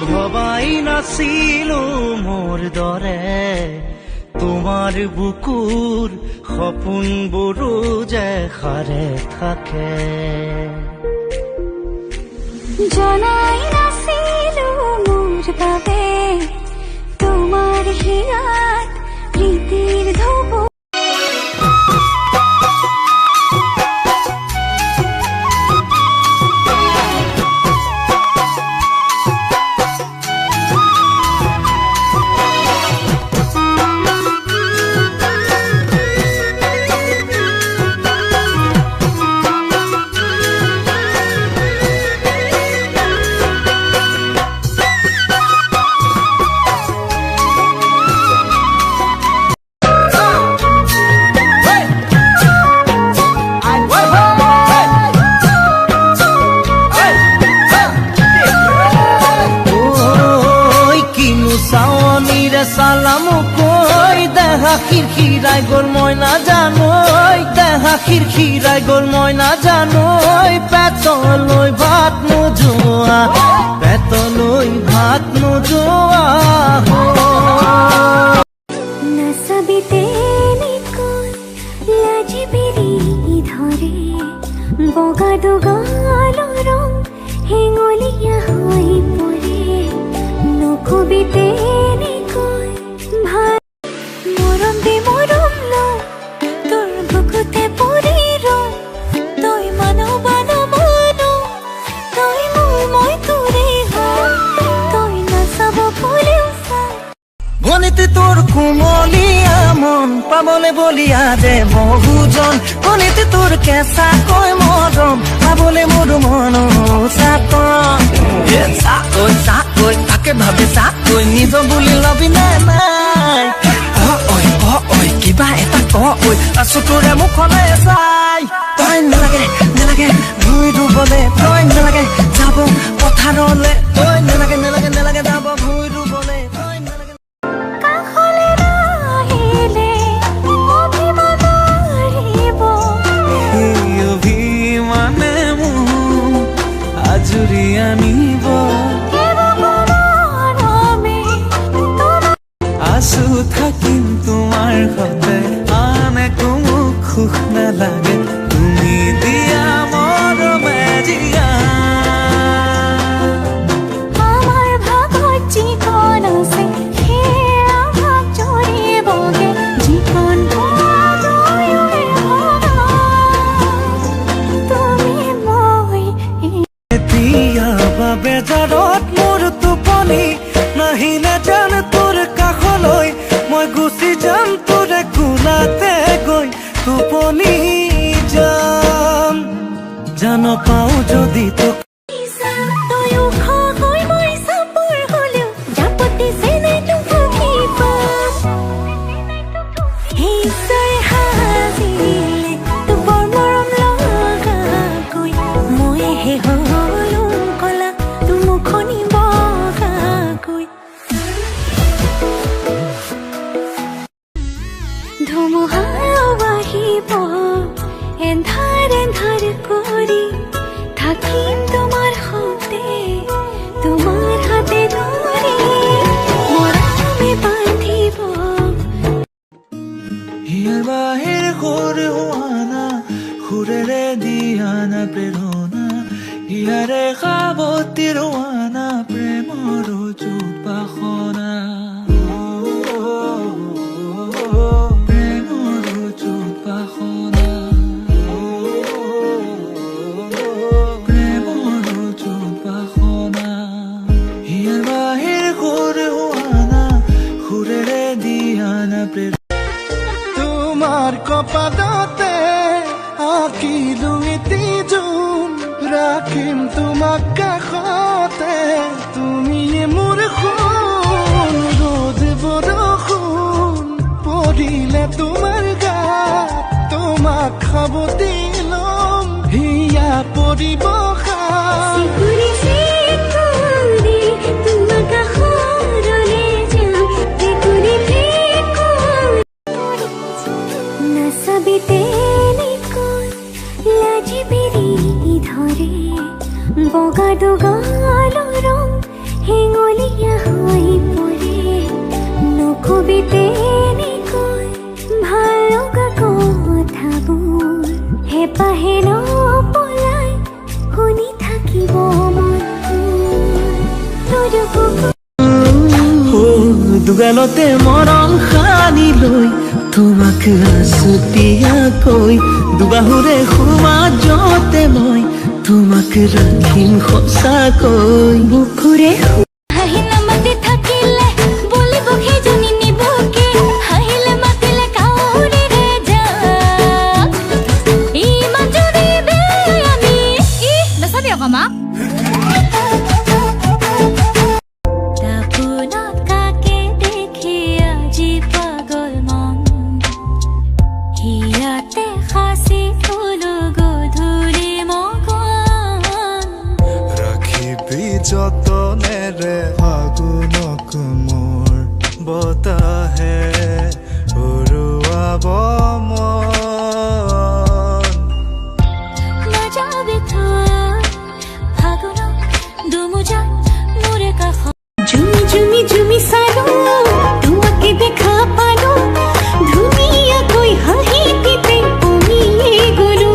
ভবাই নাছিলো মোৰ দৰে তোমাৰ বুকুৰ সপোনবোৰো যে সাৰে থাকে জনাই নাছিলো মোৰ বাবে তোমাৰ হিয়াত প্ৰীতিৰ ধুব সালামো কই দেখা খিৰখিৰাই গ'ল মই নাজানৈ দেখা খিৰখিৰাই গ'ল মই নাজানৈ পেটলৈ ভাত নোযোৱা নাচাবিতে নিকল লাজিবিৰি ধৰে বগা দুগালৰ ৰং হেঙলীয়া হৈ পৰে নকবিতে গণিতে তোর কুমলিয়া মন পাবলে বলিয়া যে বহুজন গণিতে তোর কেঁচা কয় মৰম পাবলে মোৰ মন চাতন চাকৈ তাকে ভাবে চাকৈ নিজ বুলি লবি নাই কিবা এটা কৈ আছো তোৰে মুখলে চাই তই নেলাগে ভুই ৰুবলে তই নেলাগে যাব পথাৰলে তই নেলাগে যাব ভুই ৰুবলে আজুৰি আনিব আছো থাকিম তোমাৰ সতে আন একো মোক সুখ নালাগে তুমি দিয়া মৰমে জিয়া আমাৰ ভাগত যিকণ আছে সেয়া ভাগ জৰিবগে যিকণ বেজাৰত মোৰ টোপনি নাহিলে জান তোৰ কাষলৈ মই গুচি যাম তোৰে কোলাতে গৈ টোপনি যাম জান পাওঁ যদি তোক ধুমুহা আহিব এন্ধাৰ কৰি থাকিম তোমাৰ সতে ধৰি মৰমে বান্ধিব হিয়াৰ বাহিৰ সুৰ হোৱানা সুৰেৰে দিয়ানা প্ৰেৰণা হিয়াৰে সাৱতী ৰোৱানা প্ৰেমৰ জোপাসনা তোমাৰ কপালতে আঁকিলো এটি জোন ৰাখিম তোমাক কাষতে তুমিয়ে মোৰ সোণ ৰ'দ বৰষুণ পৰিলে তোমাৰ গাত তোমাক সাৱটি ল'ম হিয়া পৰিব বগা উজালতে মৰম সানি লৈ তোমাক আছুতীয়াকৈ দুবাহুৰে সমাজতে মই তোমাক ৰাখিম সঁচাকৈ বুকুৰে হাঁহিলে মাতি থাকিলে বলিব সেইজনী নিবকে হাঁহিলে মাতিলে কাউৰীৰে যাক ইমান যদি বেয়া আমি নাচাবি আকৌ মা দাপোনত কাকে দেখি আজি পাগল মন হিয়াতে সাঁচি থলো গধূলি মগন ৰাখিবি যতনেৰে ফাগুনক মোৰ বতাহে উৰুৱাব মন নাযাবি থৈ ফাগুনক দুমুজা মোৰে কাষত ঝুমি চালো তোমাকে দেখা পালো ধুনীয়াকৈ হাঁহি পিতে কমিয়ে গলো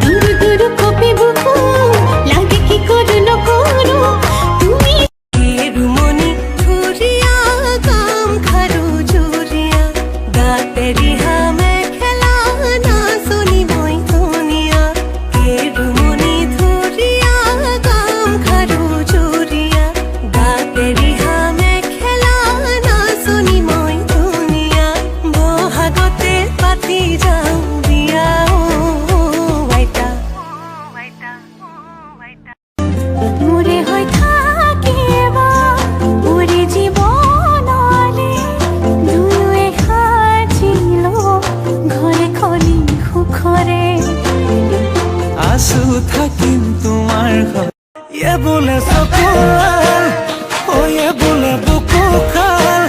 দূৰ কপি বুকু লাগে কি কৰো নকৰো তুমি ৰুমনি ধুৰিয়া কাম খাৰো জুৰিয়া গাতে ৰিহা মেখেলা নাচনি মই ধুনীয়া ৰুমনি ধুৰিয়া কাম খাৰো জুৰিয়া গাতে ৰিহা মেখেলা নাচনি মই ধুনীয়া বহাগতে পাতি যাওঁ বিয়া আইতা মোৰে হৈ থাকিব মোৰে জীৱনলে দুয়োৱে সাজিলো ঘৰে খলি সুখৰে আছো থাকিম তোমাৰ ঘৰত ইয়ে বোলে চকুৱাল ইয়ে বোলে বুকু খাল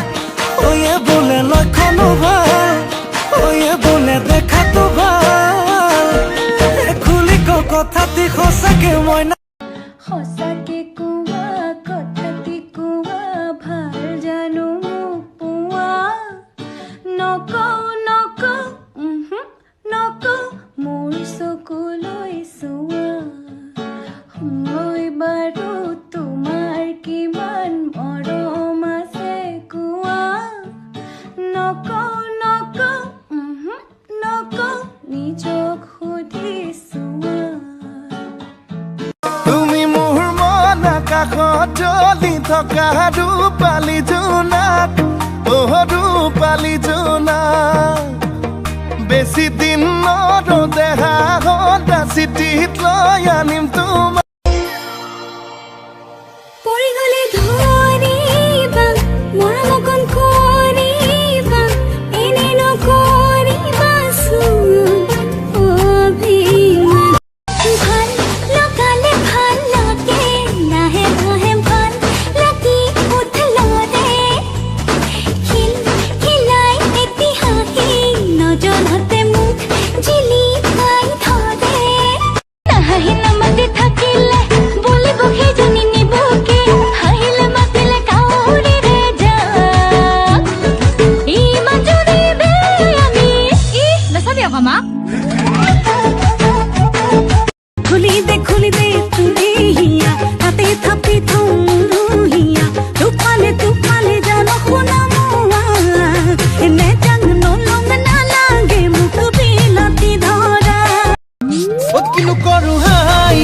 ইয়ে বোলে লক্ষণো ভাল ইয়ে বোলে দেখাতো ভাল খুলি কথাটি সঁচাকে মই সঁচাকে কোৱা কথাটি কোৱা ভাল জানো মোক পোৱা নকওঁ মোৰ চকুলৈ চোৱা মই বাৰু তোমাৰ কিমান মৰম আছে কোৱা নকওঁ নিজক সুধি চোৱা তুমি মোৰ মন আকাশত জ্বলি থকা ৰূপালী জোনাক ৰূপালী জোনাক বেছি দিন দেহা সদা চিঠিত লৈ আনিম তোমাক পৰি গলে ধৰিবা মৰমকণ কৰিবা এনে নকৰিবাচোন অভিমান ভাল লগালে ভাল লাগে নাহে ভাল লাগি উঠলৰে খিলাই এতিহাসী নজনতে মোক জিলিকাই ধৰে নাহিলে মাতি থাকিলে বলিব সেইজনী নিবকে হাঁহিলে মাতিলে কাউৰীৰে যাক ইমান যদি বেয়া আমি নাচাবি আকৌ মা খুলি দে তুলি হিয়া তাতে থাপি থৌহিয়া তুফালে জান শুনা মোৱা এনে জাং নলং নালাগে মোক বিলাতি ধৰা কিনো কৰো হাই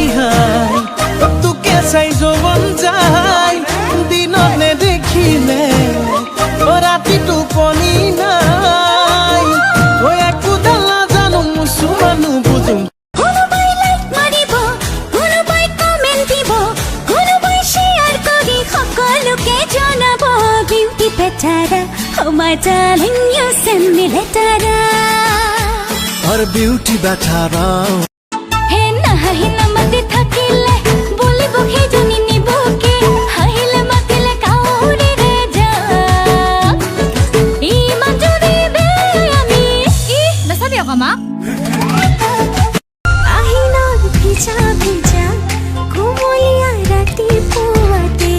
তোকে চাই যৌৱন যায় দিনত নেদেখিলে ৰাতি টোপনি নাই একোডাল নাজানো মুছুমানো বুজো কোনোবাই লাইক মাৰিব কোনোবাই কমেণ্ট দিব কোনোবাই শ্বেয়াৰ কৰি সকলোকে জনাব বিউটি বেটাৰা oh my darling you send me letter और ब्यूटी बेचारा হে নাহিলে মাতি থাকিলে বলিব সেইজনী নিবকে হাঁহিলে মাতিলে কাউৰীৰে যাক ইমান যদি বেয়া আমি নাচাবি আকৌ মা আহিনৰ ভিজা কোমলীয়া ৰাতিপুৱাতে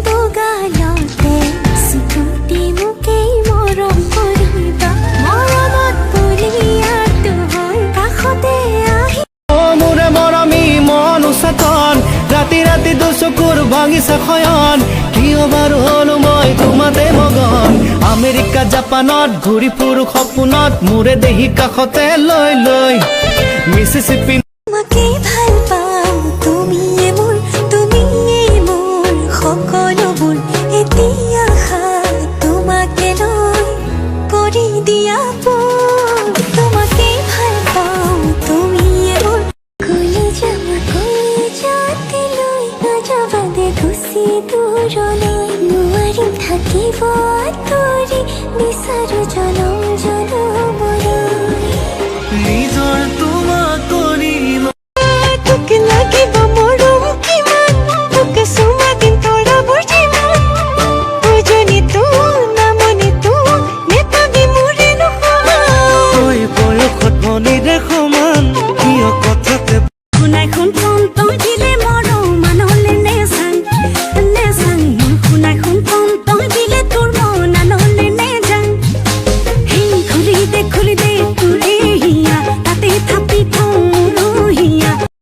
দোগালতে চিকুটি মোকেই মৰম কৰিবা মৰমত বলিয়াটো হয় কাষতে আহি মোৰে মৰমী মন উচাতন ৰাতি দুচকুৰ ভাঙিছে শয়ন কিয় বাৰু হলো মই তোমাতে মগন আমেৰিকা জাপানত ঘূৰি ফুৰো সপোনত মোৰে দেহি কাষতে লৈ লৈ মিছিছিপি তোমাকে ভাল পাওঁ তুমিয়ে মোৰ সকলোবোৰ এতিয়া তোমাকে লৈ কৰি দিয়া তোমাকে ভাল পাওঁ তুমিয়ে মোৰ কলিজাতে লৈ নাযাবা দে গুচি দূৰলৈ নোৱাৰিম থাকিব আঁতৰি বিচাৰো জনম